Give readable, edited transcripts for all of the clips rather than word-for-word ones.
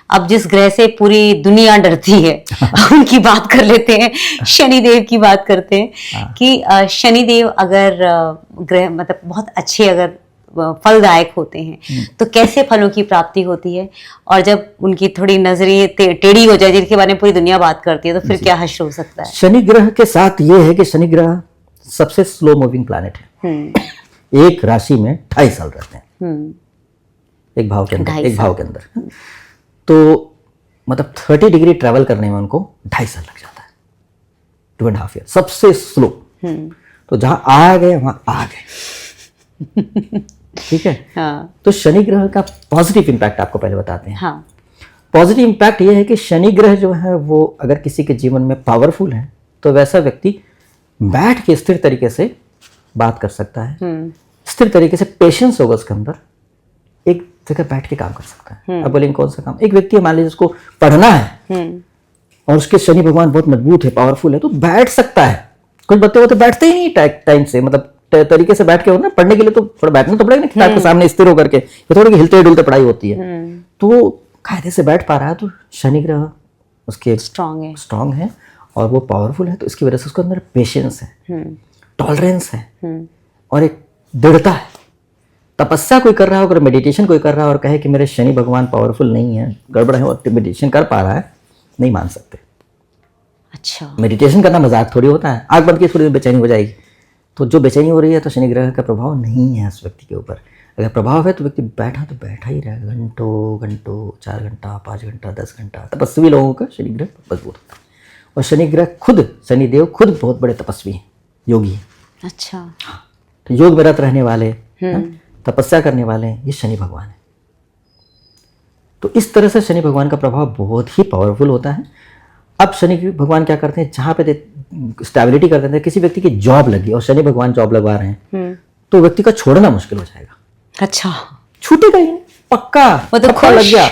अब जिस ग्रह से पूरी दुनिया डरती है उनकी बात कर लेते हैं, शनिदेव की बात करते हैं कि शनिदेव अगर ग्रह मतलब बहुत अच्छे अगर फलदायक होते हैं तो कैसे फलों की प्राप्ति होती है, और जब उनकी थोड़ी नजरिए टेढ़ी हो जाए जिनके बारे में पूरी दुनिया बात करती है तो फिर क्या हश्र हो सकता है? शनि ग्रह के साथ ये है कि शनि ग्रह सबसे स्लो मूविंग प्लैनेट है। एक राशि में 2.5 साल रहते हैं, एक भाव के अंदर तो मतलब 30 डिग्री ट्रैवल करने में उनको 2.5 साल लग जाता है, 2.5 ईयर, सबसे स्लो। तो जहां आ गए वहां आ गए। ठीक है। हाँ। तो शनि ग्रह का पॉजिटिव इंपैक्ट आपको पहले बताते हैं। हाँ। पॉजिटिव इंपैक्ट ये है कि शनि ग्रह जो है वो अगर किसी के जीवन में पावरफुल है तो वैसा व्यक्ति बैठ के स्थिर तरीके से बात कर सकता है, स्थिर तरीके से पेशेंस होगा उसके अंदर, एक जगह बैठ के काम कर सकता है। अब बोलेंगे कौन सा काम? एक व्यक्ति मान लीजिए उसको पढ़ना है और उसके शनि भगवान बहुत मजबूत है, पावरफुल है, तो बैठ सकता है। कुछ बच्चे तो बैठते ही नहीं टाइम से, मतलब तरीके से बैठ के होना पढ़ने के लिए तो थोड़ा बैठना तो पड़ेगा ना, किताब के सामने स्थिर होकर के, ये थोड़ी हिलते डुलते पढ़ाई होती है। तो कायदे से बैठ पा रहा है तो शनि ग्रह उसके स्ट्रांग है और वो पावरफुल है, तो इसकी वजह से उसके अंदर पेशेंस है, टॉलरेंस है और एक दृढ़ता है। तपस्या कोई कर रहा है, अगर मेडिटेशन कोई कर रहा है और कहे कि मेरे शनि भगवान पावरफुल नहीं है, गड़बड़ है, और मेडिटेशन कर पा रहा है, नहीं मान सकते। अच्छा, मेडिटेशन करना मजाक थोड़ी होता है। आंख बंद की थोड़ी बेचैनी हो जाएगी, तो जो बेचैनी हो रही है तो शनि ग्रह का प्रभाव नहीं है उस व्यक्ति के ऊपर। अगर प्रभाव है तो व्यक्ति बैठा तो बैठा ही रहेगा, घंटों 4 घंटा 5 घंटा 10 घंटा। तपस्वी लोगों का शनि ग्रह मजबूत होता है, और शनि ग्रह खुद, शनिदेव खुद बहुत बड़े तपस्वी हैं, योगी हैं। अच्छा। तो योग में रत रहने वाले, तपस्या करने वाले, ये शनि भगवान है। तो इस तरह से शनि भगवान का प्रभाव बहुत ही पावरफुल होता है। अब शनि भगवान क्या करते हैं, जहां पे स्टेबिलिटी करते हैं, किसी व्यक्ति की जॉब लगी और शनि भगवान जॉब लगवा रहे हैं तो व्यक्ति का छोड़ना मुश्किल हो जाएगा। अच्छा, छूटेगा ही नहीं, पक्का। वो तो पक्का लग गया,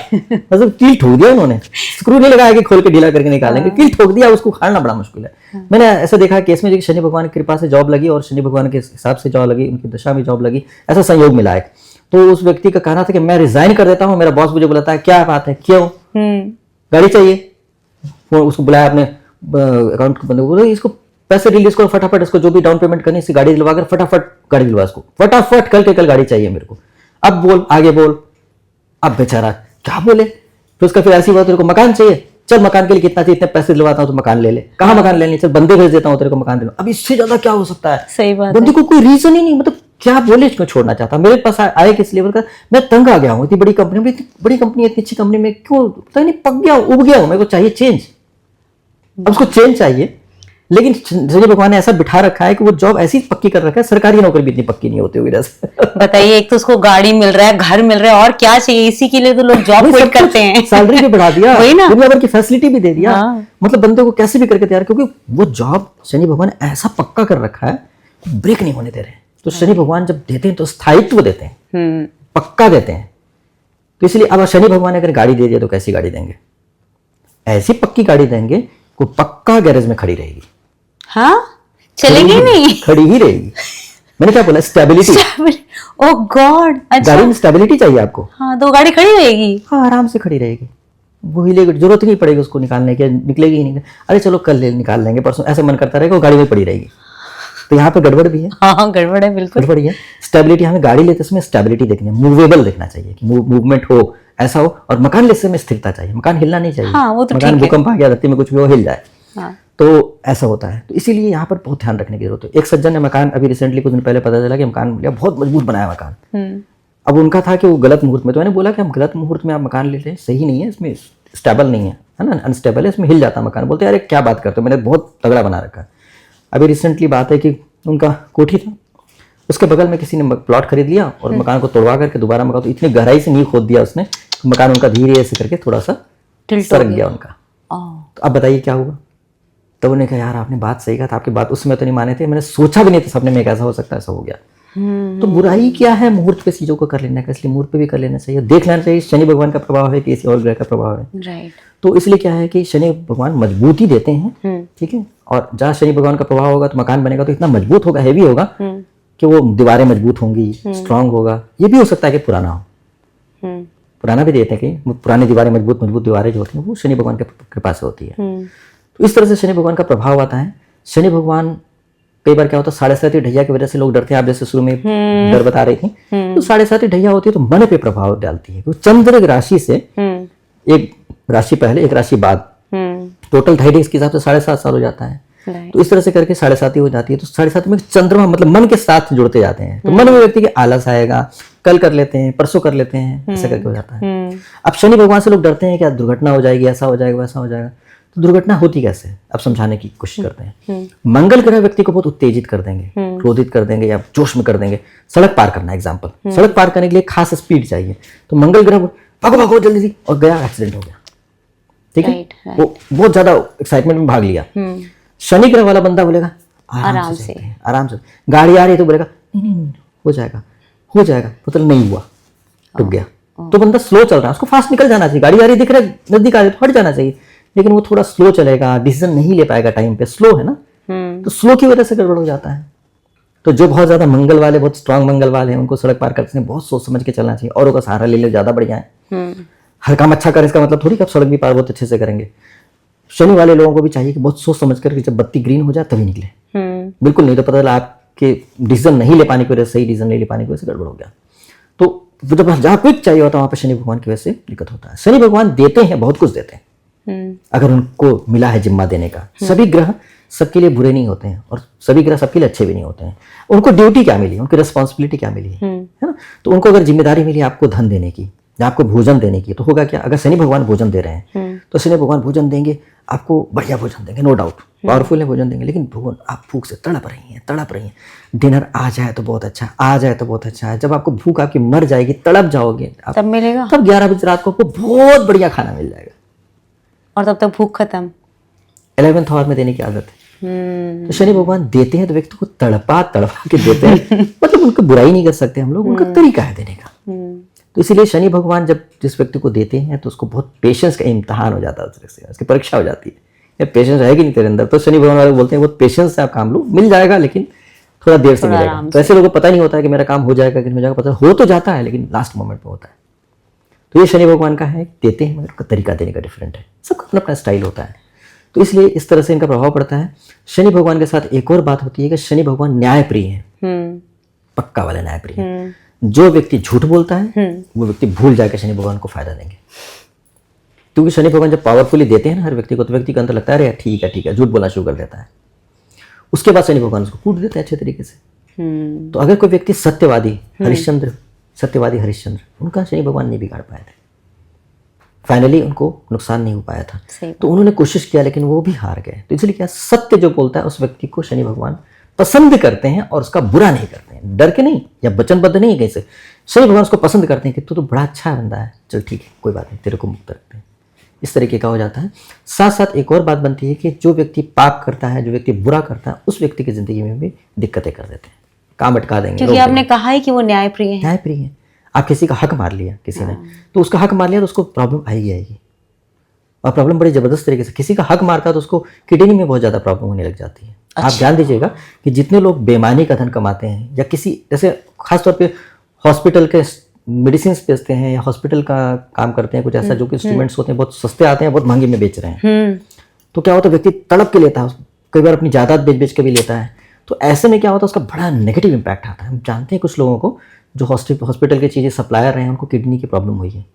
मतलब कील ठोक दिया उन्होंने, स्क्रू नहीं लगाया कि खोल के ढीला करके निकालेंगे, कील ठोक दिया, उसको उखाड़ना बड़ा मुश्किल है। मैंने ऐसा देखा केस में, शनि भगवान की कृपा से जॉब लगी और शनि भगवान के हिसाब से जॉब लगी, उनकी दशा में जॉब लगी, ऐसा संयोग मिला है। तो उस व्यक्ति का कहना था कि मैं रिजाइन कर देता हूँ, मेरा बॉस मुझे बुलाता है, क्या बात है, क्यों, गाड़ी चाहिए। उसको बुलाया अपने अकाउंट के बंदे को, इसको पैसे रिलीज करो फटाफट, इसको जो भी डाउन पेमेंट करनी इसकी गाड़ी दिलवा कर फटाफट गाड़ी दिलवा, इसको फटाफट, कल के कल गाड़ी चाहिए मेरे को, अब बोल, आगे बोल। अब बेचारा क्या बोले, फिर उसका फिर ऐसी बात, तेरे को मकान चाहिए, चल मकान के लिए कितना चाहिए, इतने पैसे दिलवाता हूँ तो मकान ले ले। कहाँ मकान लेनी, चल बंदे भेज देता हूँ तेरे को मकान दिलवा। अब इससे ज्यादा क्या हो सकता है? सही बात, बंदे को कोई रीजन ही नहीं, मतलब क्या बोले, इसको छोड़ना चाहता। मेरे पास आए किस लेवल का, मैं तंग आ गया हूँ, इतनी बड़ी कंपनी में, इतनी बड़ी कंपनी, इतनी अच्छी कंपनी में क्यों पता नहीं पक गया, उब गया हूँ, मेरे को चाहिए चेंज। अब उसको चेंज चाहिए, लेकिन शनि भगवान ने ऐसा बिठा रखा है कि वो जॉब ऐसी पक्की कर रखा है, सरकारी नौकरी भी इतनी पक्की नहीं होती होगी। बताइए, एक तो उसको गाड़ी मिल रहा है, घर मिल रहा है, और क्या चाहिए, इसी के लिए तो लोग जॉब क्विट करते हैं। सैलरी भी बढ़ा दिया, वही ना, दुनिया भर की फैसिलिटी भी दे दिया। मतलब बंदे को कैसे भी करके तैयार, क्योंकि वो जॉब शनि भगवान ने ऐसा पक्का कर रखा है, ब्रेक नहीं होने दे रहे। तो शनि भगवान जब देते हैं तो स्थायित्व देते हैं, पक्का देते हैं। तो इसलिए अब शनि भगवान ने अगर गाड़ी दे दिया तो कैसी गाड़ी देंगे? ऐसी पक्की गाड़ी देंगे, को पक्का गैरेज में खड़ी रहेगी। हाँ, चलेगी नहीं, खड़ी ही रहेगी। मैंने क्या बोला, स्टेबिलिटी। ओह गॉड, अच्छा, गाड़ी में स्टेबिलिटी चाहिए आपको। हाँ, तो गाड़ी खड़ी रहेगी। हाँ, आराम से खड़ी रहेगी, वो हिलेगी, जरूरत नहीं पड़ेगी उसको निकालने की, निकलेगी ही नहीं। अरे चलो कल निकाल लेंगे, परसों, ऐसे मन करता रहेगा, वो गाड़ी में पड़ी रहेगी। तो यहाँ पे गड़बड़ भी है। हाँ, गड़बड़ है, बिल्कुल गड़बड़ है। स्टेबिलिटी, हमें गाड़ी लेते समय स्टेबिलिटी देखनी है, मूवेबल देखना चाहिए कि मूवमेंट हो, ऐसा हो। और मकान लेते समय स्थिरता चाहिए, मकान हिलना नहीं चाहिए। हाँ, वो तो मकान भूकंप आ गया, धरती में कुछ भी हो, हिल जाए। हाँ। तो ऐसा होता है। तो इसीलिए यहाँ पर बहुत ध्यान रखने की जरूरत है। एक सज्जन ने मकान, अभी रिसेंटली कुछ दिन पहले पता चला कि मकान लिया, बहुत मजबूत बनाया मकान। अब उनका था कि वो गलत मुहूर्त में, तो मैंने बोला कि हम गलत मुहूर्त में आप मकान ले लें, सही नहीं है, इसमें स्टेबल नहीं है ना, अनस्टेबल है, इसमें हिल जाता मकान। बोलते अरे क्या बात करते हो, मैंने बहुत तगड़ा बना रखा है। अभी रिसेंटली बात है कि उनका कोठी था, उसके बगल में किसी ने प्लॉट खरीद लिया और मकान को तोड़वा करके दोबारा मकान, तो इतनी गहराई से नींव खोद दिया उसने, मकान उनका धीरे से करके थोड़ा सा सरक गया उनका। तो अब बताइए क्या हुआ? तब उन्होंने कहा यार आपने बात सही कहा था, आपकी बात उस समय तो नहीं माने थे, मैंने सोचा भी नहीं था सपने में कैसा हो सकता है, ऐसा हो गया। तो बुराई क्या है, मुहूर्त पे चीजों को कर लेना का, इसलिए मुहूर्त पे भी कर लेना चाहिए, देख लेना चाहिए शनि भगवान का प्रभाव है कि किसी और ग्रह का प्रभाव है। राइट। तो इसलिए क्या है कि शनि भगवान मजबूती देते हैं, ठीक है। और जहाँ शनि भगवान का प्रभाव होगा तो मकान बनेगा तो इतना मजबूत होगा, हैवी होगा कि वो दीवारें मजबूत होंगी, स्ट्रांग होगा। ये भी हो सकता है कि पुराना हो, पुराना भी देते हैं कि पुरानी दीवारें मजबूत दीवारें जो होती हैं वो शनि भगवान की कृपा से होती है। तो इस तरह से शनि भगवान का प्रभाव आता है। शनि भगवान कई बार क्या होता है 7.5 ढैया की वजह से लोग डरते हैं। आप जैसे शुरू में डर बता रही थी, तो 7.5 ढैया होती है तो मन पे प्रभाव डालती है। चंद्र राशि से एक राशि पहले एक राशि बाद, टोटल 2.5 के हिसाब से 7.5 साल हो जाता है। तो इस तरह से करके 7.5 ही हो जाती है। तो 7.5 में चंद्रमा मतलब मन के साथ जुड़ते जाते हैं, तो मन में व्यक्ति के आलस आएगा, कल कर लेते हैं, परसों कर लेते हैं, ऐसा करके हो जाता है। अब शनि भगवान से लोग डरते हैं कि दुर्घटना हो जाएगी, ऐसा हो जाएगा, वैसा हो जाएगा। तो दुर्घटना होती कैसे, अब समझाने की कोशिश करते हैं। मंगल ग्रह व्यक्ति को बहुत उत्तेजित कर देंगे, क्रोधित कर देंगे या जोश में कर देंगे। सड़क पार करना एग्जाम्पल, सड़क पार करने के लिए खास स्पीड चाहिए, तो मंगल ग्रह भागो भागो जल्दी से, और गया, एक्सीडेंट हो गया। ठीक है, वो बहुत ज्यादा एक्साइटमेंट में भाग लिया। शनि ग्रह वाला बंदा बोलेगा आराम से गाड़ी आ रही है तो बोलेगा नहीं हो जाएगा मतलब नहीं हुआ, रुक गया। तो बंदा स्लो चल रहा है, उसको फास्ट निकल जाना चाहिए। गाड़ी आ रही दिख रहा है, नजदीक आ रही है तो हट जाना चाहिए, लेकिन वो थोड़ा स्लो चलेगा, डिसीजन नहीं ले पाएगा टाइम पे, स्लो है ना। तो स्लो की वजह से गड़बड़ हो जाता है। तो जो बहुत ज्यादा मंगल वाले, बहुत स्ट्रांग मंगल वाले हैं, उनको सड़क पार करते हैं बहुत सोच समझ के चलना चाहिए। औरों का सहारा ले ले ज्यादा बढ़िया है। हर काम अच्छा करे इसका मतलब थोड़ी कि आप सड़क भी पार बहुत अच्छे से करेंगे। शनि वाले लोगों को भी चाहिए कि बहुत सोच समझ कर, जब बत्ती ग्रीन हो जाए तभी निकले। बिल्कुल नहीं तो पता चला आपके डिसीजन नहीं ले पाने की वजह से, सही डिसीजन नहीं ले पाने की वजह से गड़बड़ हो गया। तो जब जहाँ क्विक चाहिए होता है वहां पर शनि भगवान की वजह से दिक्कत होता है। शनि भगवान देते हैं, बहुत कुछ देते हैं अगर उनको मिला है जिम्मा देने का। सभी ग्रह सबके लिए बुरे नहीं होते हैं और सभी ग्रह सबके लिए अच्छे भी नहीं होते हैं। उनको ड्यूटी क्या मिली, उनकी रिस्पॉन्सिबिलिटी क्या मिली है ना। तो उनको अगर जिम्मेदारी मिली आपको धन देने की या आपको भोजन देने की, तो होगा क्या, अगर शनि भगवान भोजन दे रहे हैं तो शनि भगवान भोजन देंगे आपको, बढ़िया भोजन देंगे, नो डाउट पावरफुल है भोजन देंगे। लेकिन भगवान आप भूख से तड़प रही हैं, डिनर आ जाए तो बहुत अच्छा, आ जाए तो बहुत अच्छा है। जब आपको भूख आपकी मर जाएगी, तड़प जाओगे, तब मिलेगा, तब 11 बजे रात को आपको बहुत बढ़िया खाना मिल जाएगा और तब तक भूख खत्म। 11th आवर में देने की आदत है। तो शनि भगवान देते हैं तो व्यक्ति को तड़पा के देते हैं मतलब उनको बुराई नहीं कर सकते हम लोग, उनका तरीका है देने का। तो इसीलिए शनि भगवान जब जिस व्यक्ति को देते हैं तो उसको बहुत पेशेंस का इम्तिहान हो जाता है, उसकी परीक्षा हो जाती है। पेशेंस रहेगी नहीं तेरे अंदर, तो शनि भगवान वाले बोलते हैं बहुत पेशेंस से आप काम लो, मिल जाएगा लेकिन थोड़ा देर से मिलेगा। तो ऐसे लोगों को पता नहीं होता है कि मेरा काम हो जाएगा कि नहीं हो जाएगा, पता हो तो जाता है लेकिन लास्ट मोमेंट पे होता है। तो ये शनि भगवान का है, देते हैं मगर तरीका देने का डिफरेंट है, सबका अपना अपना स्टाइल होता है। तो इसलिए इस तरह से इनका प्रभाव पड़ता है। शनि भगवान के साथ एक और बात होती है कि शनि भगवान न्यायप्रिय है, पक्का वाला न्यायप्रिय है। जो व्यक्ति झूठ बोलता है वो व्यक्ति भूल जाएगा शनि भगवान को फायदा देंगे, क्योंकि शनि भगवान जब पावरफुली देते हैं ना हर व्यक्ति को, तो व्यक्ति के अंदर लगता है अरे ठीक है, झूठ बोलना शुरू कर देता है। उसके बाद शनि भगवान उसको कूट देते हैं अच्छे तरीके से। तो अगर कोई व्यक्ति सत्यवादी हरिश्चंद्र, उनका शनि भगवान नहीं बिगाड़ पाए थे, फाइनली उनको नुकसान नहीं हो पाया था। तो उन्होंने कोशिश किया लेकिन वो भी हार गए। तो इसलिए क्या, सत्य जो बोलता है उस व्यक्ति को शनि भगवान पसंद करते हैं और उसका बुरा नहीं करते हैं, डर के नहीं या वचनबद्ध नहीं कैसे। शनि भगवान उसको पसंद करते हैं कि तू तो बड़ा अच्छा बंदा है, चल ठीक है कोई बात नहीं, तेरे को मुक्त रखते हैं, इस तरीके का हो जाता है। साथ साथ एक और बात बनती है कि जो व्यक्ति पाप करता है, जो व्यक्ति बुरा करता है, उस व्यक्ति की जिंदगी में भी दिक्कतें कर देते हैं, काम अटका देंगे। क्योंकि आपने कहा है कि वो न्यायप्रिय है। न्यायप्रिय है। आप किसी का हक मार लिया किसी ने, तो उसका हक मार लिया तो उसको प्रॉब्लम आएगी, और प्रॉब्लम बड़ी जबरदस्त तरीके से। किसी का हक मारता है तो उसको किडनी में बहुत ज्यादा प्रॉब्लम होने लग जाती है। आप ध्यान दीजिएगा कि जितने लोग बेईमानी का धन कमाते हैं या किसी जैसे खासतौर पे हॉस्पिटल के मेडिसिन बेचते हैं या हॉस्पिटल का काम करते हैं, कुछ ऐसा जो कि इंस्ट्रूमेंट्स होते हैं बहुत सस्ते आते हैं, बहुत महंगे में बेच रहे हैं, तो क्या होता है व्यक्ति तड़प के लेता है, कई बार अपनी जायदाद बेच के भी लेता है। तो ऐसे में क्या होता है उसका बड़ा नेगेटिव इम्पैक्ट आता है। हम जानते हैं कुछ लोगों को जो हॉस्पिटल की चीज़ें सप्लायर रहे हैं उनको किडनी की प्रॉब्लम हुई है।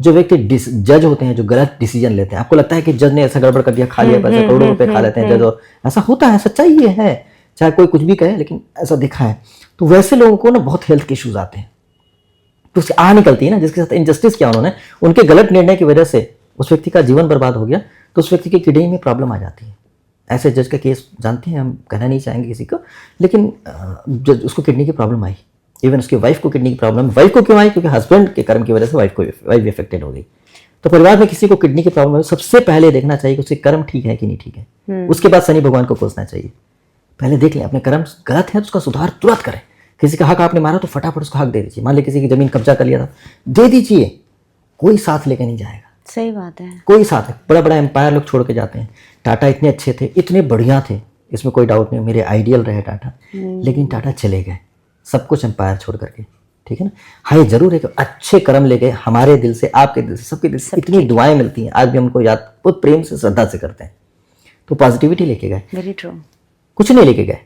जो व्यक्ति जज होते हैं, जो गलत डिसीजन लेते हैं, आपको लगता है कि जज ने ऐसा गड़बड़ कर दिया, खा लिया पैसा, करोड़ों रुपए खा लेते हैं जज, और ऐसा होता है, सच्चाई ये है, चाहे कोई कुछ भी कहे लेकिन ऐसा दिखा है। तो वैसे लोगों को ना बहुत हेल्थ के इश्यूज आते हैं, तो उसकी निकलती है ना, जिसके साथ इंजस्टिस किया उन्होंने, उनके गलत निर्णय की वजह से उस व्यक्ति का जीवन बर्बाद हो गया, तो उस व्यक्ति की किडनी में प्रॉब्लम आ जाती है। ऐसे जज का केस जानते हैं, हम कहना नहीं चाहेंगे किसी को, लेकिन जज उसको किडनी की प्रॉब्लम आई, इवन उसकी वाइफ को किडनी की प्रॉब्लम। वाइफ को क्यों आई? क्योंकि हस्बैंड के कर्म की वजह से वाइफ भी अफेक्टेड हो गई। तो परिवार में किसी को किडनी की प्रॉब्लम है, सबसे पहले देखना चाहिए कि उसके कर्म ठीक है कि नहीं ठीक है। उसके बाद शनि भगवान को कोसना चाहिए। पहले देख लें अपने कर्म गलत है तो उसका सुधार तुरंत करें। किसी का हक आपने मारा तो फटाफट उसको हक दे दीजिए। मान लीजिए किसी की जमीन कब्जा कर लिया था, दे दीजिए, कोई साथ लेके नहीं जाएगा। सही बात है, कोई साथ है। बड़ा बड़ा एम्पायर लोग छोड़ के जाते हैं। टाटा इतने अच्छे थे, इतने बढ़िया थे, इसमें कोई डाउट नहीं, मेरे आइडियल रहे टाटा, लेकिन टाटा चले गए सब कुछ एम्पायर छोड़ करके। ठीक है ना। हाँ ये जरूर है कि अच्छे कर्म लेके हमारे दिल से, आपके दिल से, सबके दिल से इतनी दुआएं मिलती हैं, आज भी हमको याद बहुत प्रेम से श्रद्धा से करते हैं। तो पॉजिटिविटी लेके गए, वेरी ट्रू। कुछ नहीं लेके गए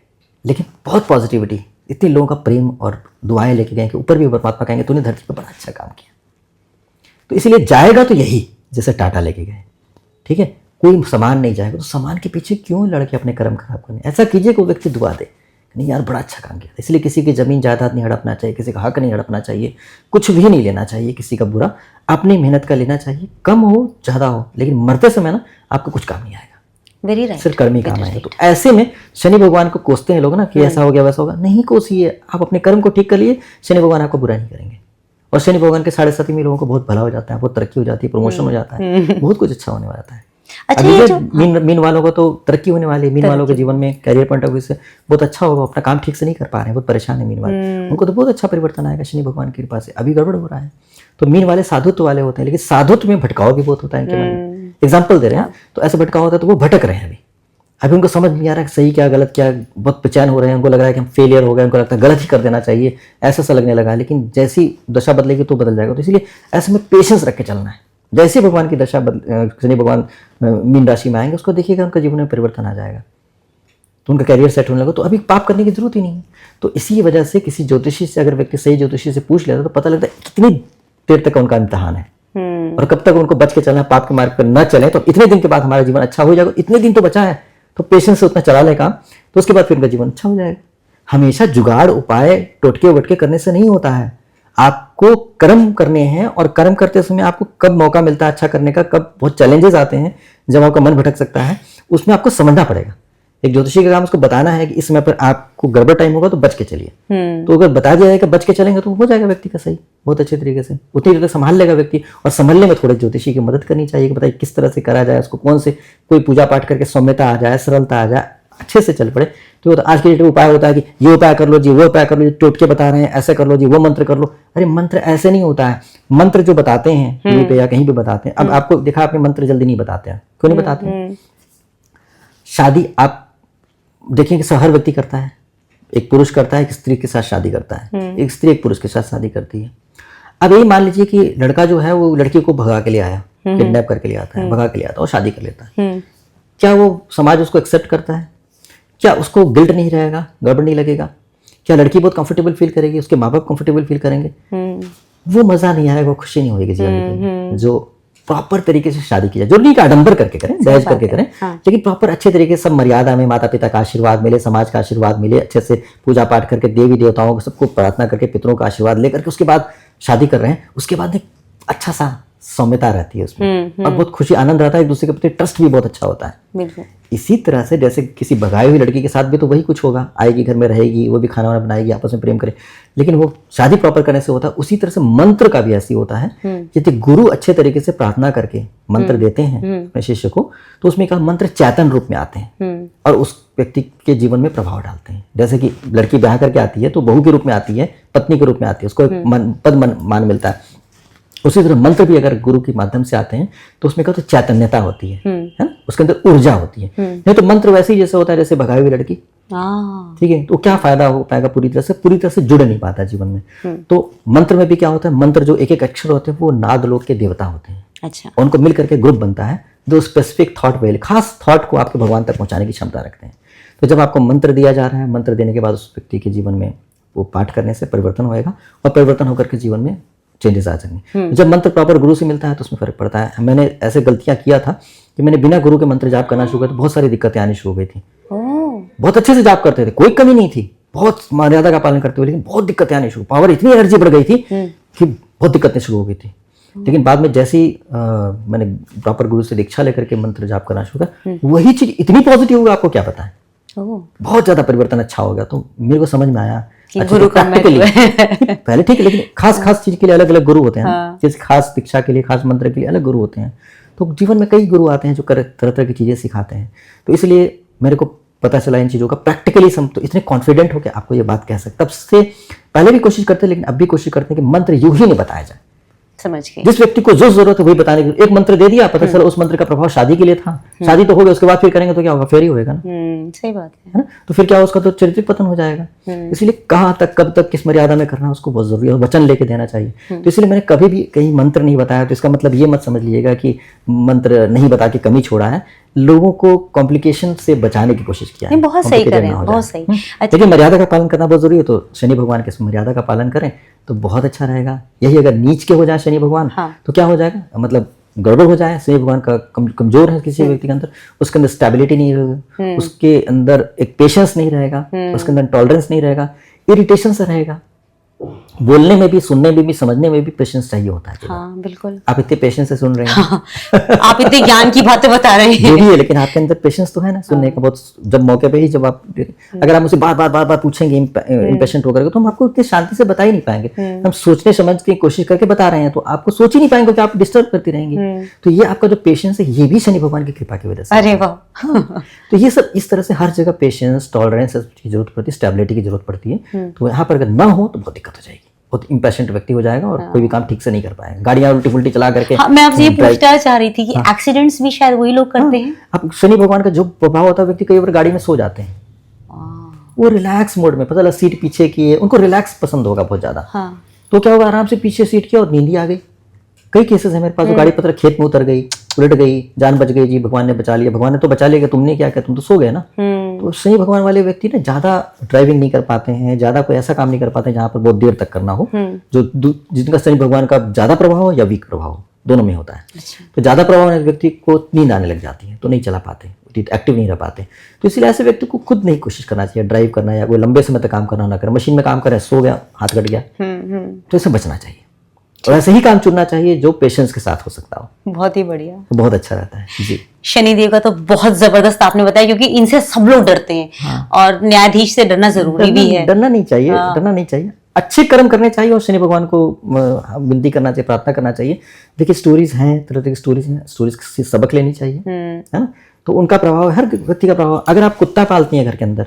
लेकिन बहुत पॉजिटिविटी, इतने लोगों का प्रेम और दुआएं लेके गए कि ऊपर भी परमात्मा कहेंगे तूने धरती पर बड़ा अच्छा काम किया। तो इसीलिए जाएगा तो यही, जैसे टाटा लेके गए, ठीक है, कोई सामान नहीं जाएगा तो सामान के पीछे क्यों लड़के अपने कर्म खराब करने। ऐसा कीजिए कोई व्यक्ति दुआ दे, नहीं यार बड़ा अच्छा काम किया। इसलिए किसी की जमीन जायदाद नहीं हड़पना चाहिए, किसी का हक नहीं हड़पना चाहिए, कुछ भी नहीं लेना चाहिए किसी का बुरा, अपनी मेहनत का लेना चाहिए, कम हो ज़्यादा हो, लेकिन मरते समय ना आपको कुछ काम नहीं आएगा, वेरी राइट, सिर्फ कर्म ही काम आएगा। तो ऐसे में शनि भगवान को कोसते हैं लोग ना कि ऐसा हो गया वैसा होगा, नहीं कोसिए, आप अपने कर्म को ठीक कर लिए, शनि भगवान आपको बुरा नहीं करेंगे। और शनि भगवान के 7.5 में लोगों को बहुत भला हो जाता है, बहुत तरक्की हो जाती है, प्रमोशन हो जाता है, बहुत कुछ अच्छा होने वाला है। अच्छा, ये जो मीन वालों को तो तरक्की होने वाली है, मीन वालों के जीवन में करियर पॉइंट ऑफ व्यू से बहुत अच्छा होगा, अपना काम ठीक से नहीं कर पा रहे हैं, बहुत परेशान है मीन वाले, उनको तो बहुत अच्छा परिवर्तन आएगा शनि भगवान की कृपा से। अभी गड़बड़ हो रहा है, तो मीन वाले साधुत्व वाले होते हैं, लेकिन साधुत्व में भटकाव भी बहुत होता है इनके मन में। एग्जाम्पल दे रहे हैं, तो ऐसा भटकाव होता है तो वो भटक रहे हैं अभी उनको समझ नहीं आ रहा है सही क्या गलत क्या, बहुत बेचैन हो रहे हैं, उनको लग रहा है कि हम फेलियर हो गए, उनको लगता है गलत ही कर देना चाहिए, ऐसा लगने लगा है। लेकिन जैसी दशा बदलेगी तो बदल जाएगा, तो इसलिए ऐसे में पेशेंस रख के चलना है। जैसे भगवान की दशा शनि भगवान मीन राशि में आएंगे, उसको देखिएगा उनका जीवन में परिवर्तन आ जाएगा, तो उनका कैरियर सेट होने लगा, तो अभी पाप करने की जरूरत ही नहीं है। तो इसी वजह से किसी ज्योतिषी से अगर व्यक्ति सही ज्योतिषी से पूछ लेता तो पता लगता है कितनी देर तक उनका इम्तिहान है और कब तक उनको बच के चलना, पाप के मार्ग पर न चले, तो इतने दिन के बाद हमारा जीवन अच्छा हो जाएगा, इतने दिन तो बचा है, तो पेशेंस से उतना चला ले काम, तो उसके बाद फिर उनका जीवन अच्छा हो जाएगा। हमेशा जुगाड़ उपाय टोटके वटके करने से नहीं होता है, आपको कर्म करने हैं, और कर्म करते समय आपको कब मौका मिलता है अच्छा करने का, कब बहुत चैलेंजेस आते हैं जब आपका मन भटक सकता है, उसमें आपको समझना पड़ेगा। एक ज्योतिषी का काम उसको बताना है कि इस समय पर आपको गड़बड़ टाइम होगा तो बच के चलिए, तो अगर बता दिया जाएगा बच के चलेंगे तो हो जाएगा व्यक्ति का सही, बहुत अच्छे तरीके से, उतनी देर तक संभाल लेगा व्यक्ति। और संभलने में थोड़े ज्योतिषी की मदद करनी चाहिए कि बताइए किस तरह से करा जाए, उसको कौन से कोई पूजा पाठ करके सौम्यता आ जाए, सरलता आ जाए, अच्छे से चल पड़े। तो आज के डेट में उपाय होता है कि ये उपाय कर लो जी, वो उपाय कर लो जी, टोटके बता रहे हैं ऐसे कर लो जी, वो मंत्र कर लो। अरे मंत्र ऐसे नहीं होता है, मंत्र जो बताते हैं टीवी पे या कहीं पे बताते हैं, अब आपको देखा आपने मंत्र जल्दी नहीं बताते हैं, क्यों नहीं बताते हैं? शादी आप देखिए कि हर व्यक्ति करता है, एक पुरुष करता है, एक स्त्री के साथ शादी करता है, एक स्त्री एक पुरुष के साथ शादी करती है। अब यही मान लीजिए कि लड़का जो है वो लड़की को भगा के ले आया, किडनैप करके ले आता है, भगा के ले आता है और शादी कर लेता है, क्या वो समाज उसको एक्सेप्ट करता है? क्या उसको गिल्ट नहीं रहेगा, गड़बड़ नहीं लगेगा? क्या लड़की बहुत कंफर्टेबल फील करेगी, उसके माँ बाप कंफर्टेबल फील करेंगे? वो मजा नहीं आएगा, वो खुशी नहीं होगी जीवन में। जो प्रॉपर तरीके से शादी की जाए, जो नहीं कि आडंबर करके करें, दहेज करके करें, लेकिन प्रॉपर अच्छे तरीके से सब मर्यादा में, माता पिता का आशीर्वाद मिले, समाज का आशीर्वाद मिले, अच्छे से पूजा पाठ करके देवी देवताओं को सबको प्रार्थना करके पितरों का आशीर्वाद लेकर के उसके बाद शादी कर रहे हैं, उसके बाद एक अच्छा सा सौम्यता रहती है उसमें, और बहुत खुशी आनंद रहता है, एक दूसरे के प्रति ट्रस्ट भी बहुत अच्छा होता है। इसी तरह से जैसे किसी भगाई हुई लड़की के साथ भी तो वही कुछ होगा, आएगी घर में रहेगी, वो भी खाना वाना बनाएगी, आपस में प्रेम करे, लेकिन वो शादी प्रॉपर करने से होता है। उसी तरह से मंत्र का भी ऐसी होता है, यदि गुरु अच्छे तरीके से प्रार्थना करके मंत्र देते हैं अपने शिष्य को, तो उसमें का मंत्र चैतन रूप में आते हैं और उस व्यक्ति के जीवन में प्रभाव डालते हैं। जैसे कि लड़की ब्याह करके आती है तो बहू के रूप में आती है, पत्नी के रूप में आती है, उसको एक पद मान मिलता है। उसी तरह मंत्र भी अगर गुरु के माध्यम से आते हैं तो उसमें क्या होता है, चैतन्यता होती है ना, उसके अंदर ऊर्जा होती है। नहीं तो मंत्र वैसे ही जैसे होता है जैसे भगाई हुई लड़की, ठीक है, तो क्या फायदा हो पाएगा, पूरी तरह से जुड़ नहीं पाता जीवन में। तो मंत्र में भी क्या होता है, मंत्र जो एक एक अक्षर होते हैं वो नादलोक के देवता होते हैं। अच्छा, उनको मिल करके ग्रुप बनता है जो स्पेसिफिक थॉट वेल, खास थॉट को आपके भगवान तक पहुंचाने की क्षमता रखते हैं। तो जब आपको मंत्र दिया जा रहा है, मंत्र देने के बाद उस व्यक्ति के जीवन में वो पाठ करने से परिवर्तन होएगा और परिवर्तन होकर के जीवन में चेंजेस आ जाएंगे। जब मंत्र प्रॉपर गुरु से मिलता है तो उसमें फर्क पड़ता है। मैंने ऐसे गलतियां किया था कि मैंने बिना गुरु के मंत्र जाप करना शुरू किया तो बहुत सारी दिक्कतें आनी शुरू हो गई थी। बहुत अच्छे से जाप करते थे, कोई कमी नहीं थी, बहुत मर्यादा का पालन करते हुए, लेकिन बहुत दिक्कतें आनी शुरू, पावर इतनी एनर्जी बढ़ गई थी कि बहुत दिक्कतें शुरू हो गई थी। लेकिन बाद में जैसे ही मैंने प्रॉपर गुरु से दीक्षा लेकर के मंत्र जाप करना शुरू किया, वही चीज इतनी पॉजिटिव होगा आपको क्या पता है, बहुत ज्यादा परिवर्तन अच्छा हो गया। तो मेरे को समझ में आया गुरु का पहले ठीक है, लेकिन खास चीज के लिए अलग अलग गुरु होते हैं। जैसे खास दीक्षा के लिए, खास मंत्र के लिए अलग गुरु होते हैं। तो जीवन में कई गुरु आते हैं जो तरह तरह की चीजें सिखाते हैं। तो इसलिए मेरे को पता चला इन चीजों का प्रैक्टिकली तो इतने कॉन्फिडेंट हो के आपको ये बात कह सकते। तब से पहले भी कोशिश करते हैं, लेकिन अब भी कोशिश करते हैं कि मंत्र यूं ही नहीं बताया जाए, समझ गई। जिस व्यक्ति को जो जरूरत है वही बताने की, एक मंत्र दे दिया, पता चला उस मंत्र का प्रभाव शादी के लिए था, शादी तो हो गया, उसके बाद फिर करेंगे तो क्या होगा, फेर ही होएगा ना, सही बात है। है ना। तो फिर क्या, उसका तो चरित्रिक पतन हो जाएगा। इसलिए कहाँ तक, कब तक, किस मर्यादा में करना उसको बहुत जरूरी है, वचन लेके देना चाहिए। तो इसलिए मैंने कभी भी कहीं मंत्र नहीं बताया, तो इसका मतलब ये मत समझ लीजिएगा कि मंत्र नहीं बता के कमी छोड़ा है, लोगों को कॉम्प्लिकेशन से बचाने की कोशिश किया है। बहुत सही करें, बहुत सही। देखिए मर्यादा का पालन करना बहुत जरूरी है, तो शनि भगवान के मर्यादा का पालन करें तो बहुत अच्छा रहेगा। यही अगर नीच के हो जाए शनि भगवान, तो क्या हो जाएगा, मतलब गड़बड़ हो जाए, शनि भगवान का कमजोर है किसी व्यक्ति के अंदर, उसके अंदर स्टेबिलिटी नहीं रहेगा, उसके अंदर एक पेशेंस नहीं रहेगा, उसके अंदर टॉलरेंस नहीं रहेगा, इरिटेशन से रहेगा। बोलने में भी, सुनने में भी, समझने में भी पेशेंस चाहिए होता है। हाँ बिल्कुल। आप इतने पेशेंस से सुन रहे हैं, आप इतने ज्ञान की बातें बता रहे हैं, ये भी है, लेकिन आपके अंदर पेशेंस तो है ना सुनने का। बहुत जब मौके पे ही, जब आप, अगर आप मुझसे बार-बार पूछेंगे इम्पेशेंट होकर, तो हम आपको इतनी शांति से बता ही नहीं पाएंगे। हम सोचने समझ की कोशिश करके बता रहे हैं, तो आपको सोच ही नहीं पाएंगे, तो आप डिस्टर्ब करती रहेंगी। तो ये आपका जो पेशेंस है, ये भी शनि भगवान की कृपा की वजह से। अरे वाह। हाँ, तो ये सब इस तरह से हर जगह पेशेंस, टॉलरेंस की जरूरत पड़ती है, स्टेबिलिटी की जरूरत पड़ती है। तो यहाँ पर अगर ना हो तो बहुत दिक्कत हो जाएगी, बहुत इंपेशेंट व्यक्ति हो जाएगा और कोई भी काम ठीक से नहीं कर पाएगा, गाड़ियां उल्टी फुल्टी चला करके। हाँ, मैं आपसे ये पूछना चाह रही थी कि एक्सीडेंट्स भी शायद वही लोग करते हैं। अब शनि भगवान का जो प्रभाव होता है, व्यक्ति कई बार गाड़ी में सो जाते हैं, वो रिलैक्स मोड में, पता लगा सीट पीछे की है, उनको रिलैक्स पसंद होगा बहुत ज्यादा। तो क्या होगा, आराम से पीछे सीट किया और नींद ही आ गई। कई केसेस है मेरे पास, गाड़ी पता खेत में उतर गई, उलट गई, जान बच गई, जी भगवान ने बचा लिया। भगवान ने तो बचा लिया, तुमने क्या किया, तुम तो सो गए ना। तो शनि भगवान वाले व्यक्ति ना ज्यादा ड्राइविंग नहीं कर पाते हैं, ज्यादा कोई ऐसा काम नहीं कर पाते हैं जहाँ पर बहुत देर तक करना हो, जो जिनका शनि भगवान का ज्यादा प्रभाव हो या वीक प्रभाव हो, दोनों में होता है। तो ज्यादा प्रभाव वाले व्यक्ति को नींद आने लग जाती है, तो नहीं चला पाते, एक्टिव नहीं रह पाते। तो इसलिए ऐसे व्यक्ति को खुद नहीं कोशिश करना चाहिए ड्राइव करना, या कोई लंबे समय तक काम करना ना करे, मशीन में काम करे, सो गया, हाथ कट गया, तो इससे बचना चाहिए। और ऐसे ही काम चुनना चाहिए जो पेशेंस के साथ हो सकता हो। बहुत ही बढ़िया, तो बहुत अच्छा रहता है जी। शनिदेव का तो बहुत जबरदस्त आपने बताया, क्योंकि इनसे सब लोग डरते हैं। और न्यायाधीश से डरना जरूरी भी है। डरना नहीं चाहिए, डरना नहीं चाहिए, अच्छे कर्म करने चाहिए और शनि भगवान को विनती करना चाहिए, प्रार्थना करना चाहिए। देखिए स्टोरीज हैं, तरह तरह की स्टोरीज हैं, स्टोरीज से सबक लेनी चाहिए, है ना। तो उनका प्रभाव, हर व्यक्ति का प्रभाव। अगर आप कुत्ता पालती हैं घर के अंदर,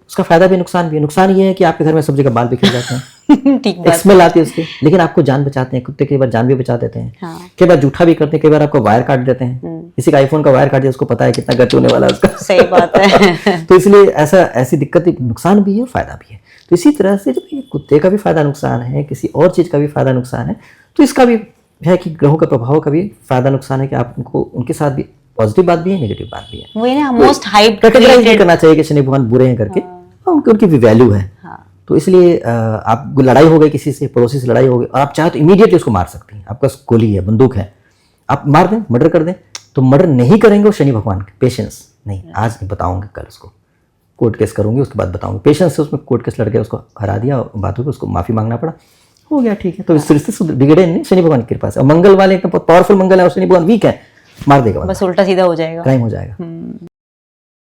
उसका फायदा भी नुकसान भी है। नुकसान ये है कि आपके घर में सब जगह बाल बिखर जाते हैं, ठीक बात। स्मेल आती है उसकी, लेकिन आपको जान बचाते हैं कुत्ते, कई बार जान भी बचा देते हैं। कई बार जूठा भी करते हैं, कई बार आपको वायर काट देते हैं। किसी का आईफोन का वायर काट दिया, उसको पता है कितना गच होने वाला है उसका। सही बात है। तो इसलिए ऐसी दिक्कत, नुकसान भी है, फायदा भी है। तो इसी तरह से जब ये कुत्ते का भी फायदा नुकसान है, किसी और चीज का भी फायदा नुकसान है, तो इसका भी है कि ग्रहों का प्रभाव का भी फायदा नुकसान है, कि आप उनको, उनके साथ भी पॉजिटिव बात भी है, नेगेटिव बात भी है। वही ना, मोस्ट हाइप कैटेगराइज नहीं करना चाहिए कि शनि भगवान बुरे हैं करके, उनकी भी वैल्यू है। तो इसलिए आप लड़ाई हो गई किसी से, पड़ोसी से लड़ाई हो गई, और आप चाहे तो इमीडिएटली उसको मार सकते हैं। आपका गोली है, बंदूक है, आप मार दें, मर्डर कर दें। तो मर्डर नहीं करेंगे वो शनि भगवान के, पेशेंस नहीं, आज नहीं बताऊंगे, कल उसको कोर्ट केस करूंगी, उसके बाद बताऊंगी। पेशेंस से उसमें कोर्ट केस लड़के उसको हरा दिया, बात होगी, उसको माफी मांगना पड़ा, हो गया, ठीक है। तो इस रिश्ते से बिगड़े नहीं, शनि भगवान की कृपा से। मंगल वाले एकदम पावरफुल मंगल है और शनि भगवान वीक है, मार देगा, बस उल्टा सीधा हो जाएगा, क्राइम हो जाएगा।